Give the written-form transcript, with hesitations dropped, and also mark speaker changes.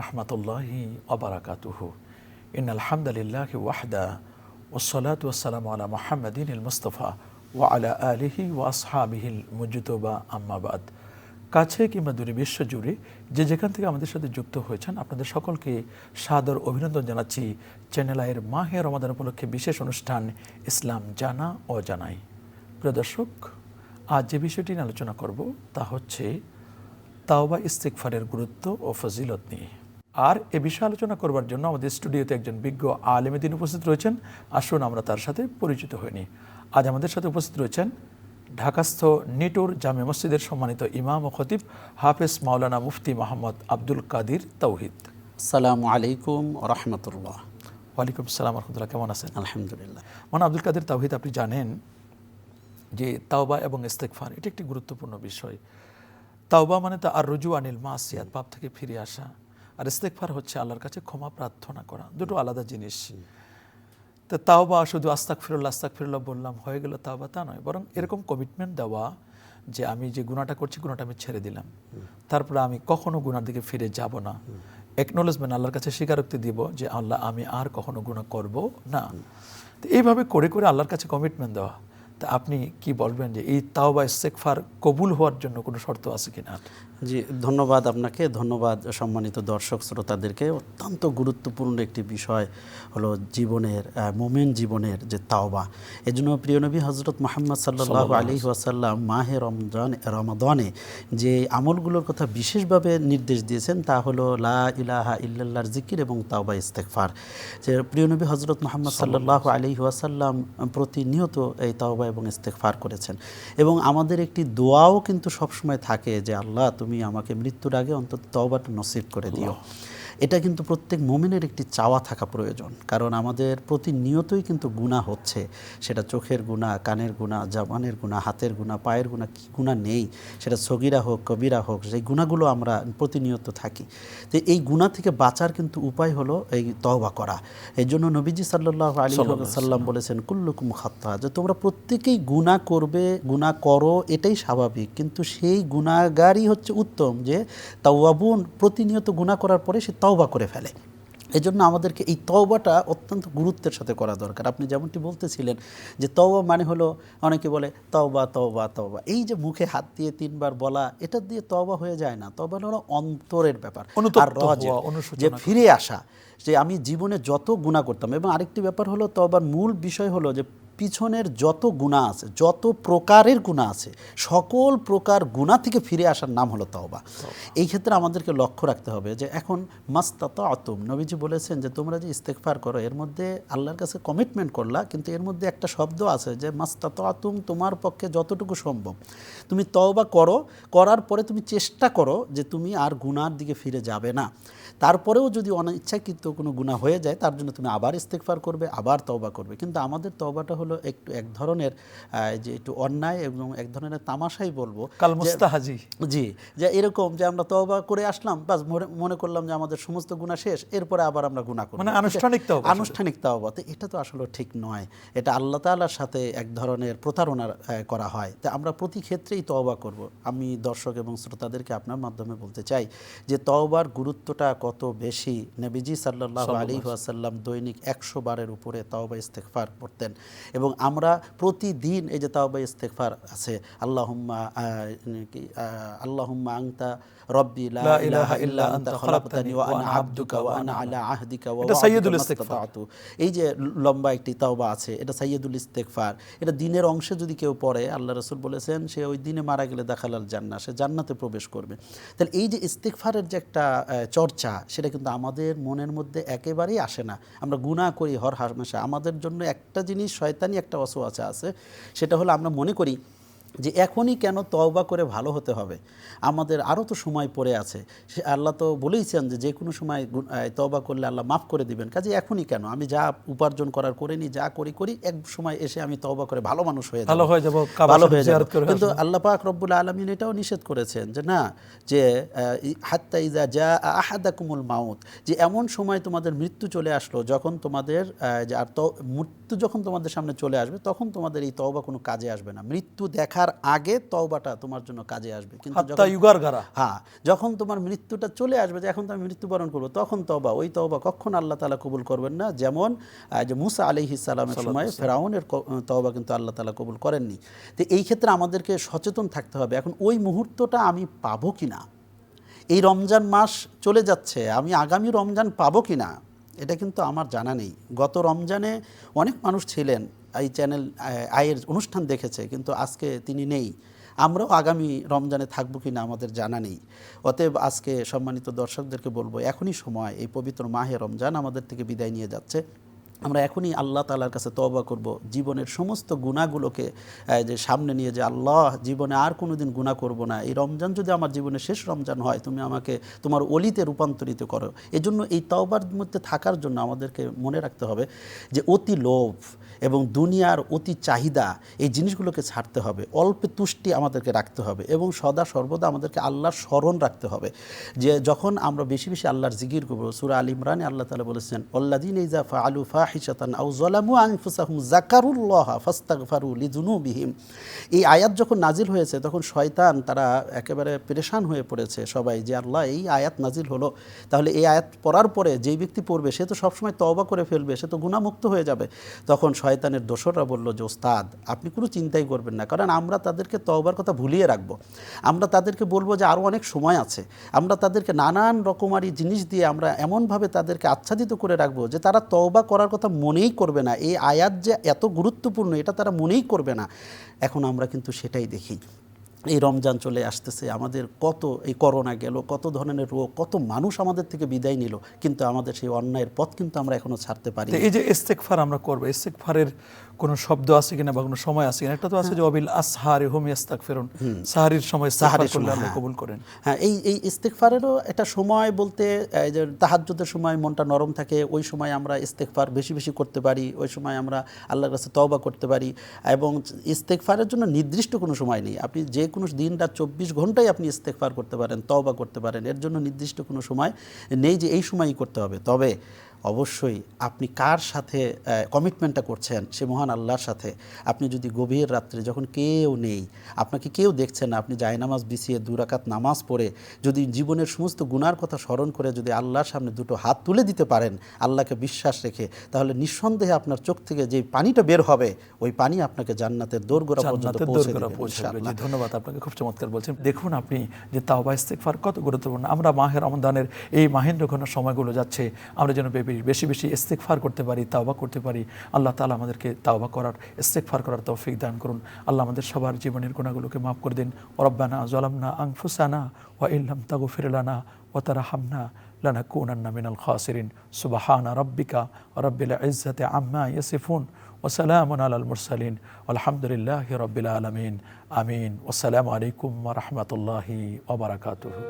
Speaker 1: রহমতুল্লাহি ওবারাকাতুহু ইন্নাল হামদুলিল্লাহি ওয়াহদা ওয়াসসালাতু ওয়াসসালামু আলা মুহাম্মাদিনিল মুস্তাফা ওয়া আলা আলিহি ওয়া আসহাবিহিল মুজতবা আম্মা বাদ। কাছে কিংবা দূরে বিশ্বজুড়ে যে যেখান থেকে আমাদের সাথে যুক্ত হয়েছেন আপনাদের সকলকে সাদর অভিনন্দন জানাচ্ছি চ্যানেল আইয়ের মাহে রমাদান উপলক্ষে বিশেষ অনুষ্ঠান ইসলাম জানা ও জানাই। প্রিয় দর্শক, আজ যে বিষয়টি নিয়ে আলোচনা করব তা হচ্ছে তাওবা ইস্তিগফারের গুরুত্ব ও ফজিলত নিয়ে। আর এ বিষয়ে আলোচনা করবার জন্য আমাদের স্টুডিওতে একজন বিজ্ঞ আলেমে দ্বীন উপস্থিত রয়েছেন। আসুন আমরা তার সাথে পরিচিত হয়ে নিই। আজ আমাদের সাথে উপস্থিত রয়েছেন ঢাকাস্থ নিটোর জামে মসজিদের সম্মানিত ইমাম ও খতিব হাফেজ মাওলানা মুফতি মোহাম্মদ আব্দুল কাদির তাওহিদ।
Speaker 2: আসসালামু আলাইকুম রহমতুল্লাহ।
Speaker 1: ওয়ালাইকুম আসসালাম রহমতুল্লাহ, কেমন আছেন?
Speaker 2: আলহামদুলিল্লাহ।
Speaker 1: মানে আব্দুল কাদির তাওহিদ, আপনি জানেন যে তাওবা এবং ইস্তেগফার এটি একটি গুরুত্বপূর্ণ বিষয়। তাওবা মানে তা আর রুজু আনিল মাসিয়াত, পাপ থেকে ফিরে আসা, আর ইস্তেগফার হচ্ছে আল্লাহর কাছে ক্ষমা প্রার্থনা করা, দুটো আলাদা জিনিস। তো তাওবা শুধু আস্তাগফিরুল্লাহ বললাম হয়ে গেল তাওবা তা নয়, বরং এরকম কমিটমেন্ট দেওয়া যে আমি যে গুনাহটা করছি গুনাহটা আমি ছেড়ে দিলাম, তারপরে আমি কখনো গুনার দিকে ফিরে যাব না। অ্যাকনোলেজমেন্ট, আল্লাহর কাছে স্বীকারোক্তি দিব যে আল্লাহ আমি আর কখনো গুনাহ করব না। তো এইভাবে করে করে আল্লাহর কাছে কমিটমেন্ট দেওয়া। তা আপনি কি বলবেন যে এই তাওবা ইস্তেগফার কবুল হওয়ার জন্য কোনো শর্ত আছে কিনা?
Speaker 2: জি, ধন্যবাদ আপনাকে, ধন্যবাদ সম্মানিত দর্শক শ্রোতাদেরকে। অত্যন্ত গুরুত্বপূর্ণ একটি বিষয় হলো জীবনের, মোমেন জীবনের যে তাওবা। এজন্য প্রিয় নবী হজরত মুহাম্মদ সাল্লাল্লাহু আলাইহি ওয়াসাল্লাম মাহে রমাদানে যে আমলগুলোর কথা বিশেষভাবে নির্দেশ দিয়েছেন তা হলো লা ইলাহা ইল্লাল্লাহর জিকির এবং তাওবা ইস্তেগফার। যে প্রিয় নবী হজরত মুহাম্মদ সাল্লাল্লাহু আলাইহি ওয়াসাল্লাম প্রতিনিয়ত এই তাওবা এবং ইস্তেগফার করেছেন। এবং আমাদের একটি দোয়াও কিন্তু সবসময় থাকে যে আল্লাহ তুমি আমাকে মৃত্যুর আগে অন্তত তওবাটা নসিব করে দিও। এটা কিন্তু প্রত্যেক মুমিনের একটি চাওয়া থাকা প্রয়োজন, কারণ আমাদের প্রতিনিয়তই কিন্তু গুনাহ হচ্ছে। সেটা চোখের গুনাহ, কানের গুনাহ, জবানের গুনাহ, হাতের গুনাহ, পায়ের গুনাহ, কি গুনাহ নেই? সেটা সগীরা হোক কবিরা হোক, সেই গুনাহগুলো আমরা প্রতিনিয়ত থাকি। তো এই গুনাহ থেকে বাঁচার কিন্তু উপায় হলো এই তওবা করা। এই জন্য নবীজি সাল্লাল্লাহু আলাইহি ওয়াসাল্লাম বলেছেন কুল্লুকুম খাত্তা, যে তোমরা প্রত্যেকেই গুনাহ করবে, গুনাহ করো, এটাই স্বাভাবিক, কিন্তু সেই গুনাহগারই হচ্ছে উত্তম যে তাওয়াবুন, প্রতিনিয়ত গুনাহ করার পরে সে তওবা করে ফেলে। এই জন্য আমাদেরকে এই তওবাটা অত্যন্ত গুরুত্বের সাথে করা দরকার। আপনি যেমনটি বলতেছিলেন যে তওবা মানে হলো, অনেকে বলে তওবা তওবা তওবা, এই যে মুখে হাত দিয়ে 3 বার বলা, এটা দিয়ে তওবা হয়ে যায় না। তওবা হলো অন্তরের ব্যাপার, আর যে ফিরে আসা, যে আমি জীবনে যত গুনাহ করতাম। এবং আরেকটি ব্যাপার হলো তওবার মূল বিষয় হলো যে পিছনের যত গুনাহ আছে, যত প্রকারের গুনাহ আছে, সকল প্রকার গুনাহ থেকে ফিরে আসার নাম হলো তওবা। এই ক্ষেত্রে আমাদেরকে লক্ষ্য রাখতে হবে যে এখন মাস্তাতাতুম, নবীজি বলেছেন যে তোমরা যে ইস্তেগফার করো এর মধ্যে আল্লাহর কাছে কমিটমেন্ট করলা, কিন্তু এর মধ্যে একটা শব্দ আছে যে মাস্তাতাতুম, তোমার পক্ষে যতটুকু সম্ভব তুমি তওবা করো, করার পরে তুমি চেষ্টা করো যে তুমি আর গুনাহর দিকে ফিরে যাবে না। তারপরেও যদি অনিচ্ছাকৃত কোনো গুনাহ হয়ে যায় তার জন্য তুমি আবার ইস্তেগফার করবে, আবার তওবা করবে। কিন্তু আমাদের তওবাটা হলো একটু এক ধরনের যে একটু অন্যায় এবং এক ধরনের তামাশাই বলবো,
Speaker 1: কাল মুস্তাহাজি।
Speaker 2: জি, যে এরকম যে আমরা তওবা করে আসলাম, বাস মনে করলাম যে আমাদের সমস্ত গুনাহ শেষ, এরপরে আবার আমরা গুনাহ করব,
Speaker 1: মানে আনুষ্ঠানিক
Speaker 2: তওবা। তো এটা তো আসলে ঠিক নয়। এটা আল্লাহ তাআলার সাথে এক ধরনের প্রতারণা করা হয়। তো আমরা প্রতি ক্ষেত্রেই তওবা করব। আমি দর্শক এবং শ্রোতাদেরকে আপনার মাধ্যমে বলতে চাই যে তওবার গুরুত্বটা কত বেশি। নবীজি সাল্লাল্লাহু আলাইহি ওয়াসাল্লাম দৈনিক 100 বারের উপরে তাওবা ইস্তেগফার করতেন। এবং আমরা প্রতিদিন এই যে তাওবা ইস্তেগফার আছে, আল্লাহুম্মা আনতা রব্বি লা ইলাহা ইল্লা আনতা খলাকতানি ওয়া আনা আবদুকা ওয়া আনা আলা আহদিকা ওয়া ওয়া'দিকা মাসতাতা'তু, এই যে লম্বা একটি তাওবা আছে, এটা সাইয়্যিদুল ইস্তেগফার। এটা দিনের অংশে যদি কেউ পড়ে, আল্লাহ রাসূল বলেছেন সে ওই দিনে মারা গেলে দাখালাল জান্নাহ, সে জান্নাতে প্রবেশ করবে। তাহলে এই যে ইস্তেগফারের যে একটা চর্চা, সেটা কিন্তু আমাদের মনের মধ্যে একেবারেই আসে না। আমরা গুনাহ করি হর হামেশা। আমাদের জন্য একটা জিনিস, শয়তানি একটা ওয়াসওয়াসা আছে, সেটা হলো আমরা মনে করি যে এখনই কেন তওবা করে ভালো হতে হবে, আমাদের আরও তো সময় পড়ে আছে। সে আল্লাহ তো বলেইছেন যে যে কোনো সময় তওবা করলে আল্লাহ মাফ করে দিবেন, কাজে এখনই কেন, আমি যা উপার্জন করার করে নিই, যা করি এক সময় এসে আমি তওবা করে ভালো মানুষ হয়ে যাব, ভালো হয়ে যাব। কিন্তু আল্লাহ পাক রব্বুল আলামিন এটাও নিষেধ করেছেন যে না, যে হাত্তা ইযা জা আহাদাকুমুল মাউত, যে এমন সময় তোমাদের মৃত্যু চলে আসলো, যখন তোমাদের মৃত্যু যখন তোমাদের সামনে চলে আসবে তখন তোমাদের এই তওবা কোনো কাজে আসবে না। মৃত্যু দেখার মরার আগে তওবাটা তোমার জন্য কাজে আসবে। কিন্তু
Speaker 1: হাত্তা ইউগারগারা,
Speaker 2: হ্যাঁ, যখন তোমার মৃত্যুটা চলে আসবে, যে এখন তো আমি মৃত্যুবরণ করবো, তখন তওবা, ওই তওবা কখনো আল্লাহ তাআলা কবুল করবেন না। যেমন যে মুসা আলাইহিস সালামের সময় ফেরাউনের তওবা কিন্তু আল্লাহ তাআলা কবুল করেননি। তো এই ক্ষেত্রে আমাদেরকে সচেতন থাকতে হবে, এখন ওই মুহূর্তটা আমি পাবো কিনা, এই রমজান মাস চলে যাচ্ছে, আমি আগামী রমজান পাবো কিনা এটা কিন্তু আমার জানা নেই। গত রমজানে অনেক মানুষ ছিলেন, এই চ্যানেল আয়ের অনুষ্ঠান দেখেছে, কিন্তু আজকে তিনি নেই। আমরাও আগামী রমজানে থাকবো কিনা আমাদের জানা নেই। অতএব আজকে সম্মানিত দর্শকদেরকে বলবো, এখনই সময়, এই পবিত্র মাহে রমজান আমাদের থেকে বিদায় নিয়ে যাচ্ছে, আমরা এখনই আল্লাহ তাআলার কাছে তওবা করব, জীবনের সমস্ত গুনাহগুলোকে যে সামনে নিয়ে, যে আল্লাহ, জীবনে আর কোনো দিন গুনাহ করব না, এই রমজান যদি আমার জীবনের শেষ রমজান হয়, তুমি আমাকে তোমার ওলিতে রূপান্তরিত করো। এজন্য এই তওবার মধ্যে থাকার জন্য আমাদেরকে মনে রাখতে হবে যে অতি লোভ এবং দুনিয়ার অতি চাহিদা, এই জিনিসগুলোকে ছাড়তে হবে, অল্পে তুষ্টি আমাদেরকে রাখতে হবে, এবং সদা সর্বদা আমাদেরকে আল্লাহর স্মরণ রাখতে হবে। যে যখন আমরা বেশি বেশি আল্লাহর জিকির করব, সূরা আল ইমরানে আল্লাহ তাআলা বলেছেন, আল্লাযীনা ইযা ফাআলু ফাহিশাতান আও যালামু আনফুসাহুম যাকারুল্লাহা ফাস্তাগফারু লিযুনুবিহিম। এই আয়াত যখন নাজিল হয়েছে, তখন শয়তান তারা একেবারে পেরেশান হয়ে পড়েছে সবাই, যে আল্লাহ, এই আয়াত নাজিল হলো, তাহলে এই আয়াত পড়ার পরে যেই ব্যক্তি পড়বে সে তো সবসময় তওবা করে ফেলবে, সে তো গুনাহমুক্ত হয়ে যাবে। তখন শয়তানের দোসররা বলল যে ওস্তাদ, আপনি কোনো চিন্তাই করবেন না, কারণ আমরা তাদেরকে তওবার কথা ভুলিয়ে রাখবো, আমরা তাদেরকে বলবো যে আরও অনেক সময় আছে, আমরা তাদেরকে নানান রকমারি জিনিস দিয়ে আমরা এমনভাবে তাদেরকে আচ্ছাদিত করে রাখবো যে তারা তওবা করার কথা মনেই করবে না, এই আয়াত যে এত গুরুত্বপূর্ণ এটা তারা মনেই করবে না। এখন আমরা কিন্তু সেটাই দেখি। এই রমজান চলে আসতেছে, আমাদের কত, এই করোনা গেল, কত ধরনের রোগ, কত মানুষ আমাদের থেকে বিদায় নিল, কিন্তু আমাদের সেই অন্যায়ের পথ কিন্তু আমরা এখনো ছাড়তে পারি।
Speaker 1: এই যে ইস্তেগফার আমরা করব, ইস্তেগফারের কোনো শব্দ আছে কিনা বা কোনো সময় আছে কিনা? একটা তো আছে যে ওয়াবিল আসহারি হুম ইয়াস্তাগফিরুন, সাহারির সময় ইস্তেগফার করলে আল্লাহ কবুল করেন।
Speaker 2: হ্যাঁ, এই ইস্তেগফারেরও একটা সময় বলতে, এই যে তাহাজ্জুদের সময় মনটা নরম থাকে, ওই সময় আমরা ইস্তেগফার বেশি বেশি করতে পারি, ওই সময় আমরা আল্লাহর কাছে তওবা করতে পারি। এবং ইস্তেগফারের জন্য নির্দিষ্ট কোনো সময় নেই, আপনি যে কোনো দিন রাত 24 ঘন্টাই আপনি ইস্তেগফার করতে পারেন, তওবা করতে পারেন, এর জন্য নির্দিষ্ট কোনো সময় নেই যে এই সময়ই করতে হবে। তবে অবশ্যই আপনি কার সাথে কমিটমেন্টটা করছেন, সে মহান আল্লাহর সাথে। আপনি যদি গভীর রাত্রে, যখন কেউ নেই, আপনাকে কেউ দেখছে না, আপনি জায়নামাজ বিছিয়ে 2 রাকাত নামাজ পড়ে যদি জীবনের সমস্ত গুনার কথা স্মরণ করে যদি আল্লাহর সামনে দুটো হাত তুলে দিতে পারেন, আল্লাহকে বিশ্বাস রেখে, তাহলে নিঃসন্দেহে আপনার চোখ থেকে যে পানিটা বের হবে, ওই পানি আপনাকে জান্নাতের দোরগোড়া পর্যন্ত পৌঁছে দেবে ইনশাআল্লাহ।
Speaker 1: ধন্যবাদ আপনাকে, খুব চমৎকার বলছেন। দেখুন আপনি যে তাওবা ইস্তেগফার কত গুরুত্বপূর্ণ। আমরা মাহে রমজানের এই মাহেন্দ্রঘন সময়গুলো যাচ্ছে, আমরা যেন বেশি বেশি ইস্তেগফার করতে পারি, তাওবা করতে পারি। আল্লাহ তাআলা আমাদেরকে তাওবা করার, ইস্তেগফার করার তৌফিক দান করুন। আল্লাহ আমাদের সবার জীবনের গুনাহগুলোকে মাফ করে দিন। রব্বানা যালামনা আনফুসানা ওয়া ইল্লাম তাগফির লানা ওয়া তারহামনা লানাকুনান্না মিনাল খাসিরিন। সুবহানা রাব্বিকা রাব্বিল ইজ্জাতি আম্মা ইয়াসিফুন ওয়া সালামুন আলাল মুরসালিন আলহামদুলিল্লাহি রাব্বিল আলামিন। আমিন। ওয়াসসালামু আলাইকুম ওয়া রাহমাতুল্লাহি ওয়া বারাকাতুহু।